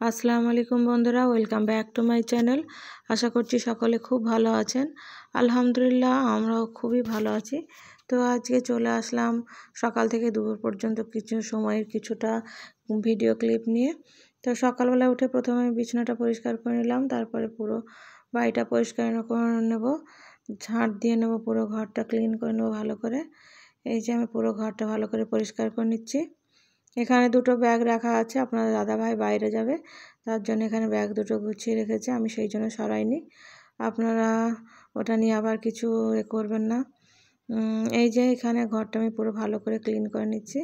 আসসালামু আলাইকুম বন্ধুরা, welcome back to my channel. আশা করছি সকলে খুব ভালো আছেন। আলহামদুলিল্লাহ, আমরাও খুবই ভালো আছি। তো আজকে চলে আসলাম সকাল থেকে দুপুর পর্যন্ত কিছু সময়ের কিছুটা ভিডিও ক্লিপ নিয়ে। তো সকালবেলা উঠে প্রথমে বিছানাটা পরিষ্কার করে নিলাম, তারপরে পুরো বাড়িটা পরিষ্কার করে নেব, ঝাঁট দিয়ে নেব, পুরো ঘরটা ক্লিন করে নেব ভালো করে। এই যে আমি পুরো ঘরটা ভালো করে পরিষ্কার করে নিচ্ছি। এখানে দুটো ব্যাগ রাখা আছে, আপনার দাদাভাই বাইরে যাবে, তার জন্য এখানে ব্যাগ দুটো গুছিয়ে রেখেছে, আমি সেই জন্য সরাইনি। আপনারা ওটা নিয়ে আবার কিছু করবেন না। এই যে এখানে ঘরটা আমি পুরো ভালো করে ক্লিন করে নিচ্ছি।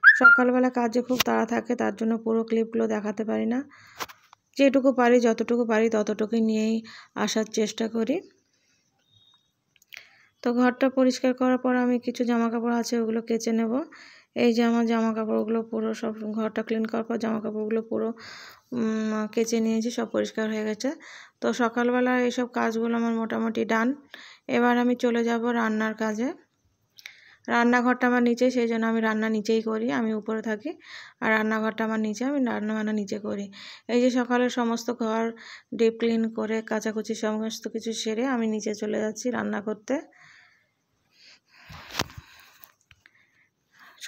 সকালবেলা কাজে খুব তাড়া থাকে, তার জন্য পুরো ক্লিপগুলো দেখাতে পারি না। যেটুকু পারি, যতটুকু পারি ততটুকুই নিয়েই আসার চেষ্টা করি। তো ঘরটা পরিষ্কার করার পর আমি কিছু জামা কাপড় আছে ওগুলো কেচে নেব। এই যে আমার জামা কাপড়গুলো পুরো সব, ঘরটা ক্লিন করার পর জামা কাপড়গুলো পুরো কেচে নিয়েছি, সব পরিষ্কার হয়ে গেছে। তো সকালবেলা এইসব কাজগুলো আমার মোটামুটি ডান। এবার আমি চলে যাব রান্নার কাজে। রান্নাঘরটা আমার নিচে, সেই জন্য আমি রান্না নিচেই করি, আমি উপরে থাকি আর রান্নাঘরটা আমার নিচে, আমি রান্না নিচে করি। এই যে সকালে সমস্ত ঘর ডিপ ক্লিন করে কাচাকুচি সমস্ত কিছু সেরে আমি নিচে চলে যাচ্ছি রান্না করতে।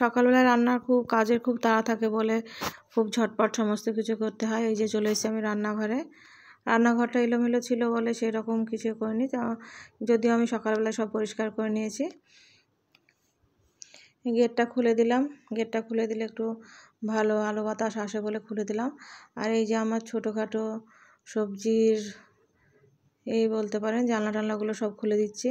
সকালবেলা রান্নার কাজের খুব তাড়া থাকে বলে খুব ঝটপট সমস্ত কিছু করতে হয়। এই যে চলে এসেছি আমি রান্নাঘরে। রান্নাঘরটা এলোমেলো ছিল বলে সেরকম কিছু করিনি, যদিও আমি সকালবেলা সব পরিষ্কার করে নিয়েছি। গেটটা খুলে দিলাম, গেটটা খুলে দিলে একটু ভালো আলো বাতাস আসে বলে খুলে দিলাম। আর এই যে আমার ছোটোখাটো সবজির এই বলতে পারেন জানলা টানলাগুলো সব খুলে দিচ্ছি।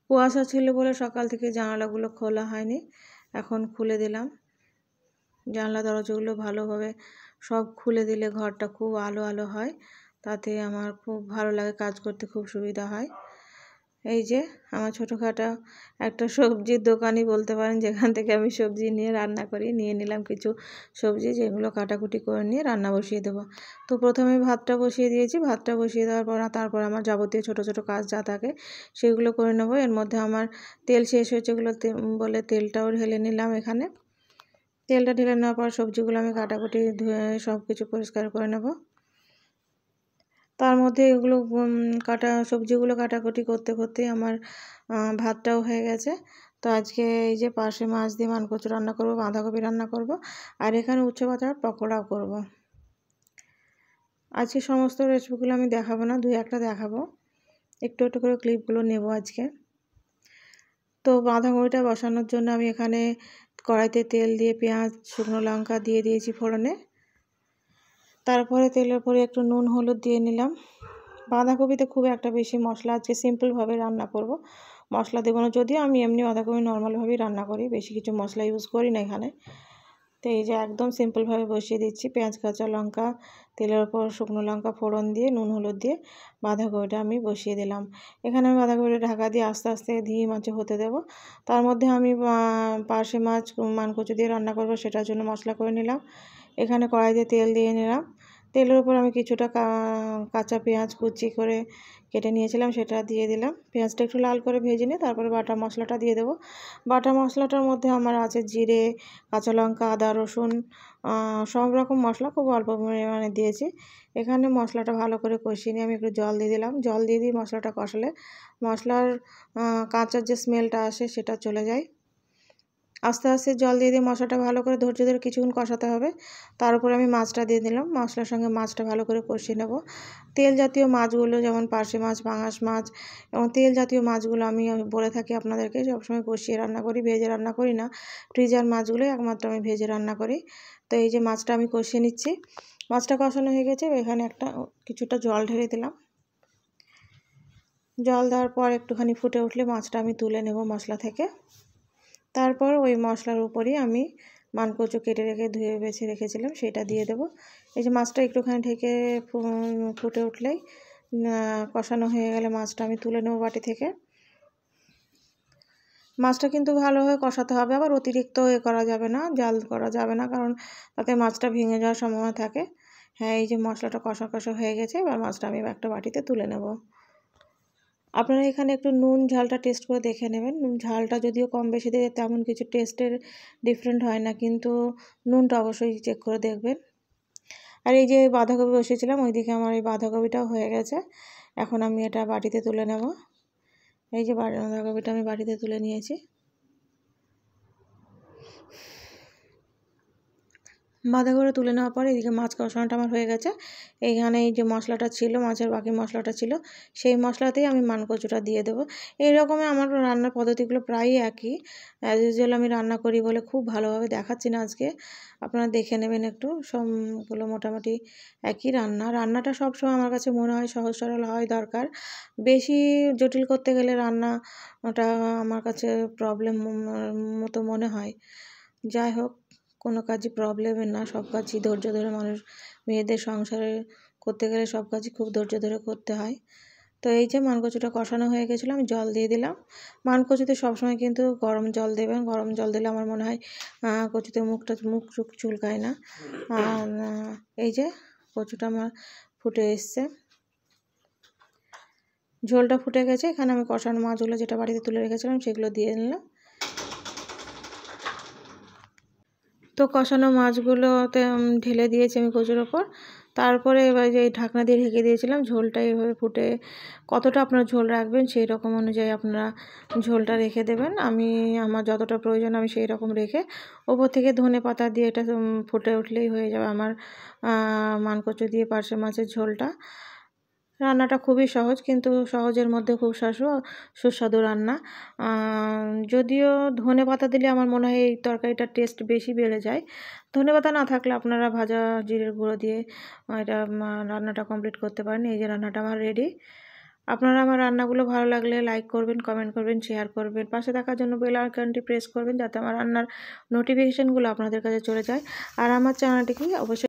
কুয়াশা ছিল বলে সকাল থেকে জানালাগুলো খোলা হয়নি, এখন খুলে দিলাম। জানলা দরজাগুলো ভালোভাবে সব খুলে দিলে ঘরটা খুব আলো আলো হয়, তাতে আমার খুব ভালো লাগে, কাজ করতে খুব সুবিধা হয়। এই যে আমার ছোটোখাটো একটা সবজির দোকানই বলতে পারেন, যেখান থেকে আমি সবজি নিয়ে রান্না করি। নিয়ে নিলাম কিছু সবজি, যেগুলো কাটাকুটি করে নিয়ে রান্না বসিয়ে দেবো। তো প্রথমে ভাতটা বসিয়ে দিয়েছি, ভাতটা বসিয়ে দেওয়ার পর তারপর আমার যাবতীয় ছোটো ছোটো কাজ যা থাকে সেগুলো করে নেবো। এর মধ্যে আমার তেল শেষ হয়েছে বলে তেলটাও ঢেলে নিলাম এখানে। তেলটা ঢেলে নেওয়ার পর সবজিগুলো আমি কাটাকুটি ধুয়ে সব কিছু পরিষ্কার করে নেব। তার মধ্যে এগুলো সবজিগুলো কাটাকুটি করতে করতেই আমার ভাতটাও হয়ে গেছে। তো আজকে এই যে পার্শে মাছ দিয়ে মানকচু রান্না করব, বাঁধাকপি রান্না করব, আর এখানে উচ্ছে পাতার পকোড়াও করব। আজকে সমস্ত রেসিপিগুলো আমি দেখাবো না, দুই একটা দেখাবো, একটু একটু করে ক্লিপগুলো নেব আজকে। তো বাঁধাকপিটা বসানোর জন্য আমি এখানে কড়াইতে তেল দিয়ে পেঁয়াজ শুকনো লঙ্কা দিয়ে দিয়েছি ফোড়নে। তারপরে তেলের পরে একটু নুন হলুদ দিয়ে নিলাম। বাঁধাকপিতে খুব একটা বেশি মশলা, আজকে সিম্পলভাবে রান্না করব, মশলা দেবো না। যদিও আমি এমনি বাঁধাকপি নর্মালভাবেই রান্না করি, বেশি কিছু মশলা ইউজ করি না এখানে। তো এই যে একদম সিম্পলভাবে বসিয়ে দিচ্ছি, পেঁয়াজ কাঁচা লঙ্কা তেলের ওপর শুকনো লঙ্কা ফোড়ন দিয়ে নুন হলুদ দিয়ে বাঁধাকপিটা আমি বসিয়ে দিলাম। এখানে আমি বাঁধাকপিটা ঢাকা দিয়ে আস্তে আস্তে ধীরে আঁচে হতে দেবো। তার মধ্যে আমি পার্শে মাছ মানকচু দিয়ে রান্না করব, সেটার জন্য মশলা করে নিলাম। এখানে কড়াইতে তেল দিয়ে নিলাম, তেলের উপর আমি কিছুটা কাঁচা পেঁয়াজ কুচি করে কেটে নিয়েছিলাম, সেটা দিয়ে দিলাম। পেঁয়াজটা একটু লাল করে ভেজে নিয়ে তারপরে বাটা মশলাটা দিয়ে দেবো। বাটা মশলাটার মধ্যে আমার আছে জিরে, কাঁচা লঙ্কা, আদা, রসুন, সব রকম মশলা খুব অল্প পরিমাণে দিয়েছি। এখানে মশলাটা ভালো করে কষিয়ে নিয়ে আমি একটু জল দিয়ে দিলাম। জল দিয়ে দিয়ে মশলাটা কষালে মশলার কাঁচার যে স্মেলটা আসে সেটা চলে যায়। আস্তে আস্তে জল দিয়ে দিয়ে মশলাটা ভালো করে ধৈর্য ধরে কিছুক্ষণ কষাতে হবে। তার উপরে আমি মাছটা দিয়ে দিলাম, মশলার সঙ্গে মাছটা ভালো করে কষিয়ে নেব। তেল জাতীয় মাছগুলো যেমন পার্শে মাছ, পাঙাশ মাছ এবং তেল জাতীয় মাছগুলো আমি বলে থাকি আপনাদেরকে, সবসময় কষিয়ে রান্না করি, ভেজে রান্না করি না। ফ্রিজার মাছগুলোই একমাত্র আমি ভেজে রান্না করি। তো এই যে মাছটা আমি কষিয়ে নিচ্ছি। মাছটা কষানো হয়ে গেছে, এখানে কিছুটা জল ঢেলে দিলাম। জল দেওয়ার পর একটুখানি ফুটে উঠলে মাছটা আমি তুলে নেব মশলা থেকে। তারপর ওই মশলার উপরই আমি মানকচু কেটে রেখে ধুয়ে বেছে রেখেছিলাম সেটা দিয়ে দেবো। এই যে মাছটা একটুখানি ঢেকে ফুটে উঠলেই কষানো হয়ে গেলে মাছটা আমি তুলে নেব বাটি থেকে। মাছটা কিন্তু ভালোভাবে কষাতে হবে, আবার অতিরিক্ত করা যাবে না, জাল করা যাবে না, কারণ তাতে মাছটা ভেঙে যাওয়ার সম্ভাবনা থাকে। হ্যাঁ, এই যে মশলাটা কষা কষা হয়ে গেছে, এবার মাছটা আমি একটা বাটিতে তুলে নেব। আপনারা এখানে একটু নুন ঝালটা টেস্ট করে দেখে নেবেন। ঝালটা যদিও কম বেশি দিয়ে তেমন কিছু টেস্টের ডিফারেন্ট হয় না, কিন্তু নুনটা অবশ্যই চেক করে দেখবেন। আর এই যে বাঁধাকপি বসিয়েছিলাম, ওইদিকে আমার এই বাঁধাকপিটাও হয়ে গেছে। এখন আমি এটা বাটিতে তুলে নেব। এই যে বাঁধাকপিটা আমি বাটিতে তুলে নিয়েছি। বাঁধাকপিটা তুলে নেওয়ার পরে এদিকে মাছ কষানোটা আমার হয়ে গেছে। এইখানে এই যে মশলাটা ছিল, মাছের বাকি মশলাটা ছিল, সেই মশলাতেই আমি মানকচুটা দিয়ে দেবো। এইরকমই আমার রান্নার পদ্ধতিগুলো প্রায়ই একই। অ্যাজ ইউজুয়াল আমি রান্না করি বলে খুব ভালোভাবে দেখাচ্ছি না আজকে, আপনারা দেখে নেবেন একটু। সবগুলো মোটামুটি একই রান্নাটা সবসময় আমার কাছে মনে হয় সহজ সরল হওয়াই দরকার। বেশি জটিল করতে গেলে রান্নাটা আমার কাছে প্রবলেম মতো মনে হয়। যাই হোক, কোনো কাজই প্রবলেমের না, সব কাজই ধৈর্য ধরে মানুষ, মেয়েদের সংসারে করতে গেলে সব কাজই খুব ধৈর্য ধরে করতে হয়। তো এই যে মানকচুটা কষানো হয়ে গেছিলো, আমি জল দিয়ে দিলাম। মানকচুতে সবসময় কিন্তু গরম জল দেবেন, গরম জল দিলে আমার মনে হয় কচুতে মুখ চুলকায় না। আর এই যে কচুটা আমার ফুটে এসছে, ঝোলটা ফুটে গেছে। এখানে আমি কষানো মাছগুলো যেটা বাড়িতে তুলে রেখেছিলাম সেগুলো দিয়ে নিলাম। তো কষানো মাছগুলোতে ঢেলে দিয়েছি আমি কচুর ওপর। তারপরে এবার যে ঢাকনা দিয়ে ঢেকে দিয়েছিলাম, ঝোলটা এভাবে ফুটে, কতটা আপনারা ঝোল রাখবেন সেই রকম অনুযায়ী আপনারা ঝোলটা রেখে দেবেন। আমার যতটা প্রয়োজন আমি সেই রকম রেখে ওপর থেকে ধনেপাতা দিয়ে এটা ফুটে উঠলেই হয়ে যাবে আমার মানকচু দিয়ে পার্শে মাছের ঝোলটা। রান্নাটা খুবই সহজ, কিন্তু সহজের মধ্যে খুব সুস্বাদু রান্না। যদিও ধনেপাতা দিলে আমার মনে হয় এই তরকারিটার টেস্ট বেশি বেড়ে যায়। ধনেপাতা না থাকলে আপনারা ভাজা জিরের গুঁড়ো দিয়ে এটা রান্নাটা কমপ্লিট করতে পারেন। এই যে রান্নাটা আমার রেডি। আপনারা আমার রান্নাগুলো ভালো লাগলে লাইক করবেন, কমেন্ট করবেন, শেয়ার করবেন। পাশে থাকার জন্য বেল আইকনটি প্রেস করবেন যাতে আমার রান্নার নোটিফিকেশানগুলো আপনাদের কাছে চলে যায়। আর আমার চ্যানেলটিকে অবশ্যই